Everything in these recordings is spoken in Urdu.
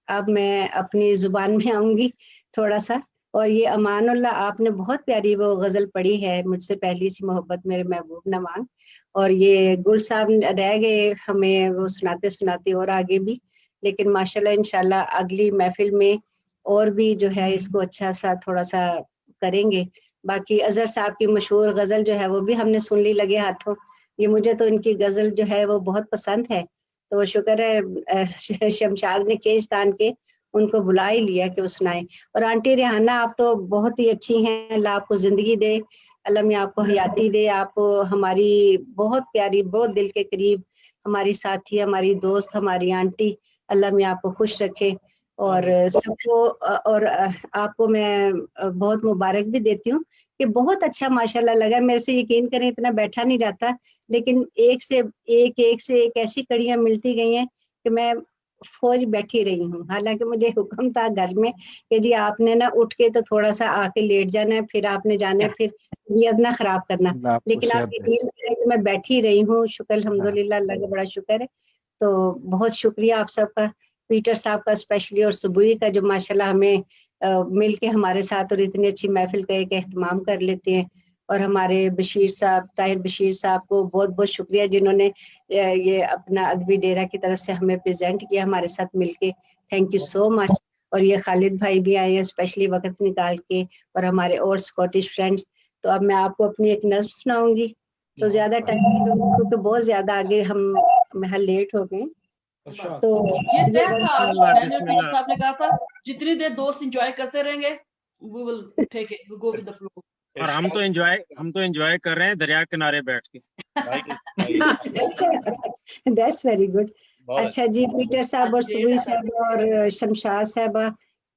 اب میں اپنی زبان میں آؤں گی تھوڑا سا. اور یہ امان اللہ آپ نے بہت پیاری وہ غزل پڑھی ہے, مجھ سے پہلی سی محبت میرے محبوب نہ مانگ. اور یہ گل صاحب رہ گئے ہمیں وہ سناتے سناتے اور آگے بھی, لیکن ماشاءاللہ انشاءاللہ اگلی محفل میں اور بھی جو ہے اس کو اچھا سا تھوڑا سا کریں گے. باقی اظہر صاحب کی مشہور غزل جو ہے وہ بھی ہم نے سن لی لگے ہاتھوں. یہ مجھے تو ان کی غزل جو ہے وہ بہت پسند ہے, تو شکر ہے شمشاد نے کیش تان کے ان کو بلا ہی لیا کہ وہ سنائیں. اور آنٹی ریحانہ آپ تو بہت ہی اچھی ہیں, اللہ آپ کو زندگی دے, اللہ میں آپ کو حیاتی دے. آپ ہماری بہت پیاری, بہت دل کے قریب ہماری ساتھی, ہماری دوست, ہماری آنٹی, اللہ میں آپ کو خوش رکھے. اور سب کو اور آپ کو میں بہت مبارک بھی دیتی ہوں کہ بہت اچھا ماشاءاللہ لگا. میرے سے یقین کریں اتنا بیٹھا نہیں جاتا, لیکن ایک سے ایک ایسی کڑیاں ملتی گئی ہیں کہ میں فوری بیٹھی رہی ہوں. حالانکہ مجھے حکم تھا گھر میں کہ جی آپ نے نا اٹھ کے تو تھوڑا سا آ کے لیٹ جانا ہے, پھر آپ نے جانا ہے, پھر طبیعت نہ خراب کرنا, آپ کو لیکن آپ صحت دے. یقین کریں کہ میں بیٹھی رہی ہوں. شکر الحمدللہ, اللہ کا بڑا شکر ہے. تو بہت شکریہ آپ سب کا, پیٹر صاحب کا اسپیشلی, اور سبوئی کا جو ماشاءاللہ ہمیں مل کے ہمارے ساتھ اور اتنی اچھی محفل کا ایک اہتمام کر لیتے ہیں. اور ہمارے بشیر صاحب, طاہر بشیر صاحب کو بہت بہت شکریہ جنہوں نے یہ اپنا ادبی ڈیرا کی طرف سے ہمیں پریزنٹ کیا ہمارے ساتھ مل کے. تھینک یو سو مچ. اور یہ خالد بھائی بھی آئے ہیں اسپیشلی وقت نکال کے, اور ہمارے اور اسکاٹش فرینڈس. تو اب میں آپ کو اپنی ایک نظم سناؤں گی, تو زیادہ ٹائم نہیں لوں کیونکہ بہت زیادہ آگے ہم محل لیٹ ہو گئے. تو یہ طے تھا بسم آج, اللہ میں نے بسم پیٹر اللہ. صاحب نے کہا تھا جتنی دیر دوست انجوائے کرتے رہیں گے we will take it, we'll go with the flow. اور ہم تو انجوائے کر رہے ہیں دریا کنارے بیٹھ کے. That's very good. اچھا جی, پیٹر صاحب اور سبوئی صاحب اور شمشاد صاحبہ,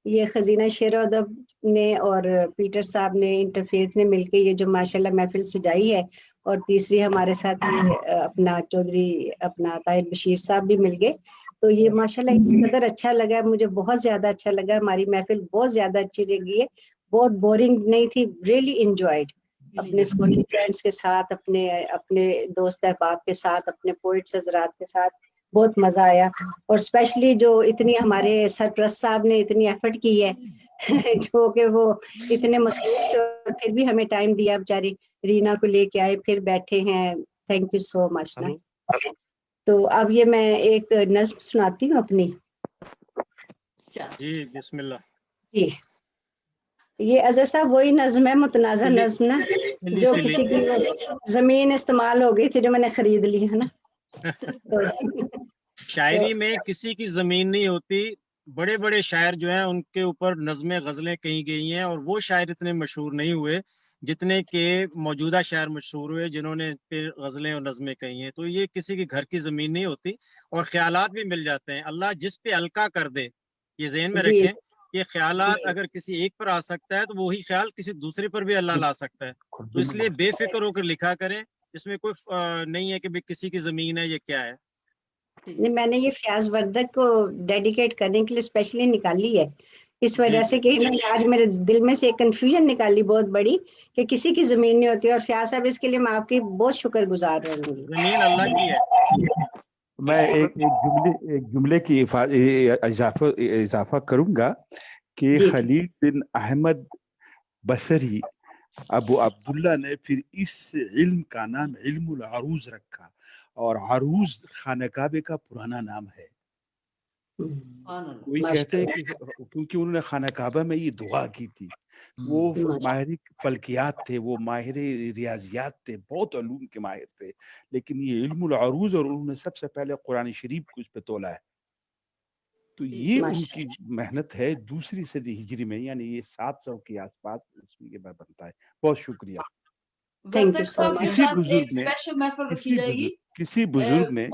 یہ خزینہ شعر و ادب نے اور پیٹر صاحب نے انٹرفیتھ نے مل کے یہ جو ماشاءاللہ محفل سجائی ہے, اور تیسری ہمارے ساتھ یہ اپنا چودھری اپنا طاہر بشیر صاحب بھی مل گئے. تو یہ ماشاءاللہ اس قدر اچھا لگا, مجھے بہت زیادہ اچھا لگا. ہماری محفل بہت زیادہ اچھی لگی ہے, بہت بورنگ نہیں تھی, ریئلی انجوائڈ. اپنے اسکول فرینڈس کے ساتھ, اپنے دوست احباب کے ساتھ, اپنے پوئٹس حضرات کے ساتھ بہت مزہ آیا. اور اسپیشلی جو اتنی ہمارے سرپرست صاحب نے اتنی ایفرٹ کی ہے جو کہ وہ اتنے مصروف تھے اور پھر بھی ہمیں ٹائم دیا, بیچاری رینا کو لے کے آئے, پھر بیٹھے ہیں. تھینک یو سو مچ نا. تو اب یہ میں ایک نظم سناتی ہوں اپنی. جی بسم اللہ. جی, یہ اظہر صاحب وہی نظم ہے, متنازع نظم نا, جو کسی کی زمین استعمال ہو گئی تھی جو میں نے خرید لی ہے نا. شاعری میں کسی کی زمین نہیں ہوتی, بڑے بڑے شاعر جو ہیں ان کے اوپر نظمیں غزلیں کہی گئی ہیں, اور وہ شاعر اتنے مشہور نہیں ہوئے جتنے کہ موجودہ شاعر مشہور ہوئے جنہوں نے پھر غزلیں اور نظمیں کہی ہیں. تو یہ کسی کے گھر کی زمین نہیں ہوتی, اور خیالات بھی مل جاتے ہیں. اللہ جس پہ القا کر دے, یہ ذہن میں رکھیں کہ خیالات اگر کسی ایک پر آ سکتا ہے تو وہی خیال کسی دوسرے پر بھی اللہ لا سکتا ہے. تو اس لیے بے فکر ہو کر لکھا کریں, اس میں کوئی نہیں ہے کہ کسی کی زمین ہے, یہ کیا ہے. میں نے یہ فیاض وردک کو ڈیڈیکیٹ کرنے کے لیے اسپیشلی نکالی ہے, اس وجہ سے کہ انہوں نے آج میرے دل میں سے ایک کنفیوژن نکالی بہت بڑی کہ کسی کی زمین نہیں ہوتی. اور فیاض صاحب اس کے لیے میں آپ کی بہت شکر گزار رہوں گی. زمین اللہ کی ہے. میں ایک جملے کی اضافہ کروں گا کہ خلیل بن احمد بصری ابو عبداللہ نے پھر اس علم کا نام علم العروض رکھا, اور عروض خانہ کعبے کا پرانا نام ہے. کوئی کہتے ہیں کہ کیونکہ انہوں نے خانہ کعبہ میں یہ دعا کی تھی. وہ ماہر فلکیات تھے, وہ ماہر ریاضیات تھے, بہت علوم کے ماہر تھے, لیکن یہ علم العروض, اور انہوں نے سب سے پہلے قرآن شریف کو اس پہ تولا ہے. تو یہ ان کی محنت ہے. دوسری صدی ہجری میں, یعنی یہ 700 کے آس پاس اس میں بنتا ہے. بہت شکریہ. کسی بزرگ نے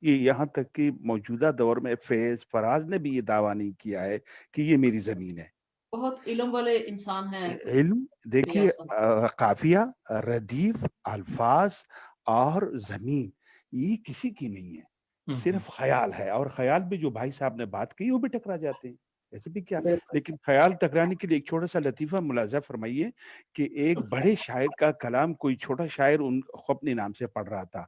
یہاں تک کہ موجودہ دور میں فیض فراز نے بھی یہ دعویٰ نہیں کیا ہے کہ یہ میری زمین ہے. بہت علم والے انسان ہیں. علم دیکھیے, قافیہ, ردیف, الفاظ اور زمین, یہ کسی کی نہیں ہے, صرف خیال ہے. اور خیال بھی جو بھائی صاحب نے بات کی وہ بھی ٹکرا جاتے ہیں, ایسے بھی کیا. لیکن خیال ٹکرانے کے لیے ایک چھوٹا سا لطیفہ ملاحظہ فرمائیے کہ ایک بڑے شاعر کا کلام کوئی چھوٹا شاعر ان کو اپنے نام سے پڑھ رہا تھا,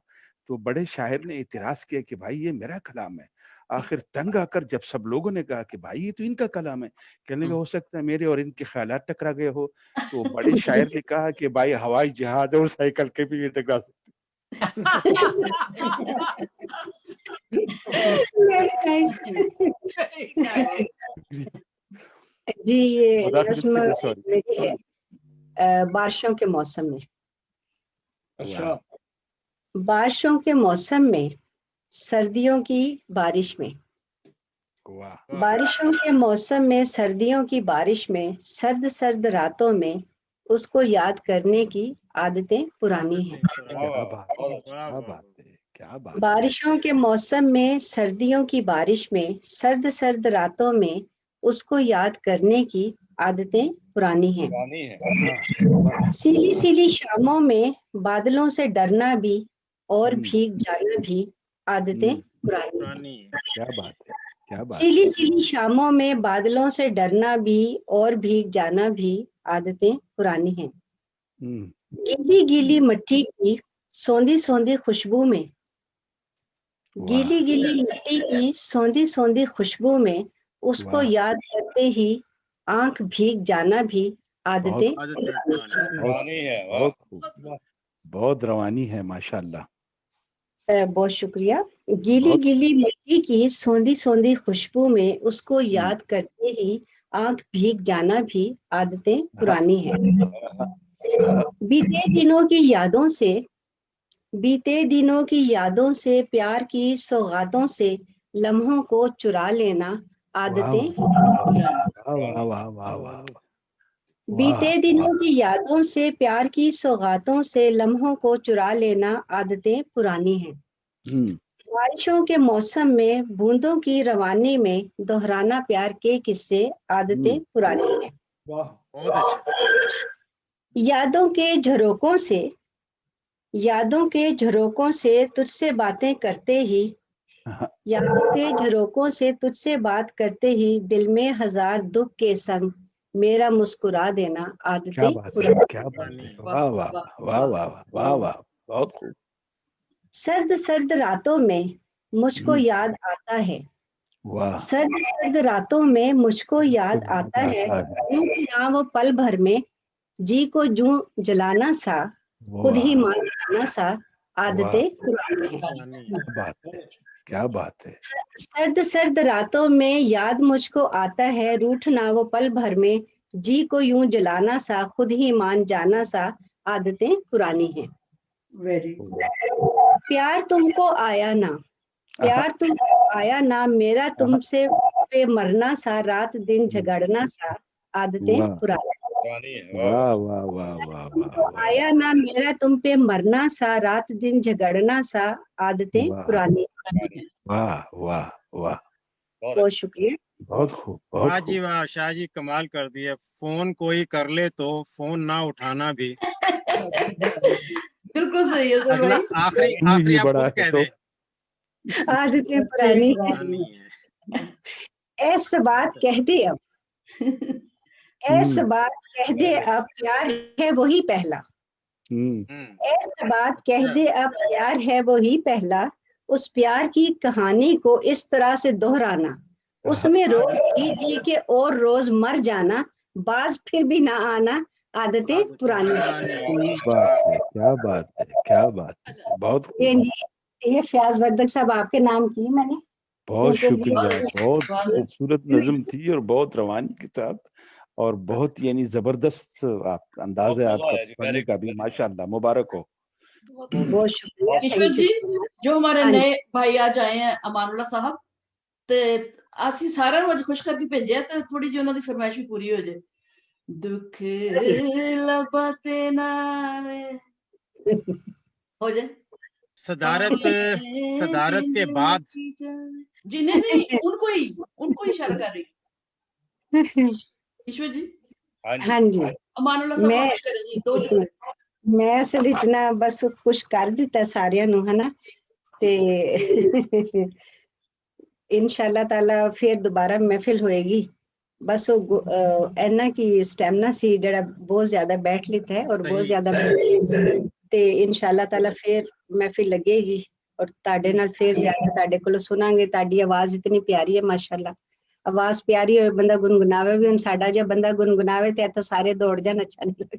تو بڑے شاعر نے اعتراض کیا کہ بھائی یہ میرا کلام ہے. آخر تنگ آ کر جب سب لوگوں نے کہا کہ بھائی یہ تو ان کا کلام ہے, کہنے لگا ہو سکتا ہے میرے اور ان کے خیالات ٹکرا گئے ہو. تو بڑے شاعر نے کہا کہ بھائی ہوائی جہاز اور سائیکل کے بھی یہ ٹکرا سکتے. جی یہ نظم میری ہے بارشوں کے موسم میں. اچھا بارشوں کے موسم میں سردیوں کی بارش میں. بارشوں کے موسم میں سردیوں کی بارش میں سرد سرد راتوں میں اس کو یاد کرنے کی عادتیں پرانی ہیں. بارشوں کے موسم میں سردیوں کی بارش میں سرد سرد راتوں میں اس کو یاد کرنے کی عادتیں پرانی ہیں. سیلی سیلی شاموں میں بادلوں سے ڈرنا بھی اور بھیگ جانا بھی عادتیں پرانی ہیں. سیلی سیلی شاموں میں بادلوں سے ڈرنا بھی اور بھیگ جانا بھی عادتیں پرانی ہیں. گیلی گیلی مٹی کی سوندھی سوندھی خوشبو میں گیلی گیلی مٹی کی سوندھی سوندھی خوشبو میں اس کو یاد کرتے ہی آنکھ بھیگ جانا بھی عادتیں پرانی ہے. بہت روانی ہے ماشاء اللہ. بہت شکریہ. گیلی گیلی مٹی کی سوندھی سوندھی خوشبو میں اس کو یاد کرتے ہی آنکھ بھیگ جانا بھی عادتیں پرانی ہیں. بیتے دنوں کی یادوں سے پیار کی سوغاتوں سے لمحوں کو چرا لینا عادتیں. بیتے دنوں کی یادوں سے پیار کی سوغاتوں سے لمحوں کو چرا لینا عادتیں پرانی ہیں. بارشوں کے موسم میں بوندوں کی روانی میں دہرانا پیار کے قصے عادتیں پرانی ہیں. یادوں کے جھروکوں سے تجھ سے باتیں کرتے ہی یادوں کے جھروکوں سے تجھ سے بات کرتے ہی دل میں ہزار دکھ کے سنگ میرا مسکرا دینا عادتیں پرانی. بہت خوب. سرد سرد راتوں میں مجھ کو یاد آتا ہے. سرد سرد راتوں میں مجھ کو یاد آتا ہے نہ وہ پل بھر میں جی کو جوں جلانا سا خود ہی مان جانا سا عادتیں پرانی ہیں. کیا بات ہے. سرد سرد راتوں میں یاد مجھ کو آتا ہے روٹھنا وہ پل بھر میں جی کو یوں جلانا سا خود ہی مان جانا سا عادتیں پرانی ہیں. پیار تم کو آیا نہ میرا تم سے پہ مرنا سا رات دن جھگڑنا سا عادتیں پرانی ہیں. آیا نہ میرا تم پہ مرنا سا رات دن جھگڑنا سا عادتیں پرانی. بہت شکریہ. بہت خوب. واہ جی واہ شاہ جی کمال کر دیا. فون کوئی کر لے تو فون نہ اٹھانا بھی بالکل صحیح ہے سر بھائی. آخری آپ خود کہہ دیں عادتیں پرانی ہیں. ایس بات کہہ دے اب پیار ہے وہی پہلا. ایس بات کہہ دے اب پیار ہے وہی پہلا. اس پیار کی کہانی کو اس طرح سے دہرانا اس میں روز جی کے اور روز مر جانا باز پھر بھی نہ آنا عادتیں پرانی ہیں. کیا بات ہے. بہت یہ فیاض وردک صاحب آپ کے نام کی میں نے. بہت شکریہ. بہت خوبصورت نظم تھی اور بہت روانی کے ساتھ اور بہت یعنی زبردست آپ انداز ہے آپ کا پڑھنے کا بھی. ماشاء اللہ مبارک ہو. بہت شکریہ. ایشور جی جو ہمارے نئے بھائی آج آئے ہیں امان اللہ صاحب تے اسی سارے نوں خوش کر کے بھیجیا تے تھوڑی جی انہاں دی فرمائش بھی پوری ہو جائے. دکھ لبا تے نال ہو جائے. صدارت کے بعد جی نہیں ان کو ہی اشارہ کر رہی. ایشور جی ہاں جی امان اللہ صاحب خوش کرے جی. 2 منٹ میں اصل اتنا بس خوش کر دیتا سارے نوں ہے نا تے انشاءاللہ تعالی پھر دوبارہ محفل ہوئے گی. بس وہ اینا کی سٹیمنا سی جڑا بہت زیادہ بیٹھ لیتا ہے اور بہت زیادہ تے انشاءاللہ تعالی پھر محفل لگے گی ਔਰ ਤੁਹਾਡੇ ਨਾਲ ਫਿਰ ਜ਼ਿਆਦਾ ਤੁਹਾਡੇ ਕੋਲੋਂ ਸੁਣਾਂਗੇ। ਤੁਹਾਡੀ ਆਵਾਜ਼ ਇਤਨੀ ਪਿਆਰੀ ਹੈ ਮਾਸ਼ਾਅੱਲਾ। ਆਵਾਜ਼ ਪਿਆਰੀ ਹੋਏ ਬੰਦਾ ਗੁਨਗੁਨਾਵੇ ਵੀ, ਹੁਣ ਸਾਡਾ ਜੇ ਬੰਦਾ ਗੁਨਗੁਨਾਵੇ ਤੇ ਤਾਂ ਸਾਰੇ ਦੌੜ ਜਾਣ, ਅੱਛਾ ਨਹੀਂ ਲੱਗਦਾ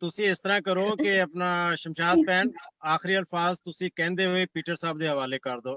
ਤੁਸੀਂ ਇਸ ਤਰ੍ਹਾਂ ਕਰੋ ਕਿ ਆਪਣਾ ਸ਼ਮਸ਼ਾਦ ਭੈਣ ਆਖਰੀ ਅਲਫਾਜ਼ ਤੁਸੀਂ ਕਹਿੰਦੇ ਹੋਏ ਪੀਟਰ ਸਾਹਿਬ ਦੇ ਹਵਾਲੇ ਕਰ ਦਿਓ।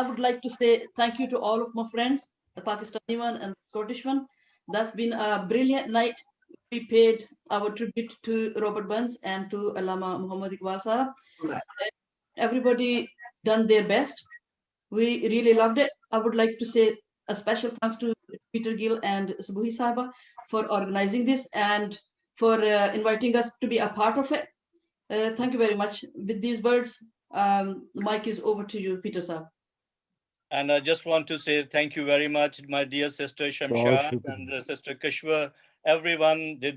I would like to say thank you to all of my friends, the Pakistani one and the Scottish one. That's been a brilliant night. We paid our tribute to Robert Burns and to Allama Muhammad Iqbal Sahab. Everybody done their best. We really loved it. I would like to say a special thanks to Peter Gill and Subuhi Sahaba for organizing this and for inviting us to be a part of it. Thank you very much. With these words, the mic is over to you, Peter Sahab. And I just want to say thank you very much, my dear sister Shamshad and sister Kashwa. Everyone did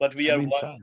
but we are one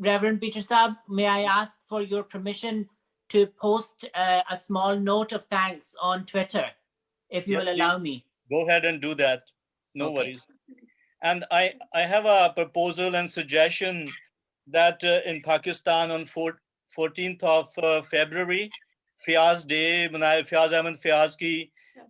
Reverend Peter Saab, may I ask for your permission to post a small note of thanks on Twitter, if you will allow me? Go ahead and do that. No worries. And I have a proposal and suggestion that in Pakistan on 14th of February, Fayaz Day, Fayaz Ahmed Fayaz ki,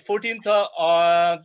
14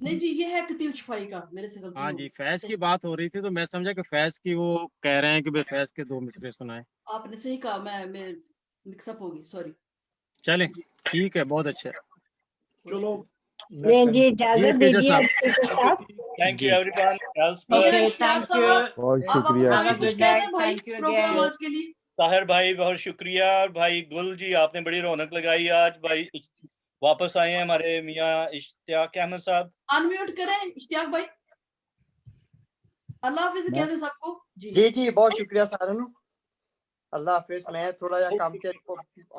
نہیں جی یہ ہے کتیل چھپائی کا میرے سے غلطی ہاں ہو جی گئی فیض کی بات ہو رہی تھی تو میں سمجھا کہ فیض کی وہ کہہ رہے ہیں کہ بھائی فیض کے 2 مصرے سنائیں. آپ نے صحیح کہا میں مکس اپ ہوگی سوری چلیں ٹھیک ہے بہت اچھا. چلو جی اجازت پیٹر دیجیے صاحب. پیٹر صاحب. Thank you G everyone. Okay, Ishtiaq thank صاحب you. بہت آپ شکریہ. آگے Have a کچھ good کہہ night. دیں بھائی Thank you پروگرام again. آج کے لیے. طاہر بھائی بہت شکریہ. بھائی گل جی آپ نے بڑی رونق لگائی آج. بھائی واپس آئے ہیں ہمارے میاں اشتیاق احمد صاحب. انمیوٹ کریں اشتیاق بھائی. اللہ حافظ کہہ دیں سب کو. جی جی بہت شکریہ سارا نو. اللہ حافظ. میں تھوڑا جا کام کے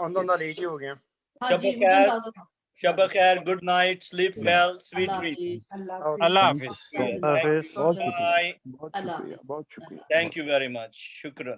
آندھا لیٹ ہی ہو گیا. ہاں جی مجھے اندازہ تھا. شب خیر. Good night. Sleep well. Sweet Allah dreams. حافظ. اللہ حافظ. بہت شکریہ. Bye. بہت شکریہ. اللہ حافظ. بہت شکریہ. Thank you very much. شکرا.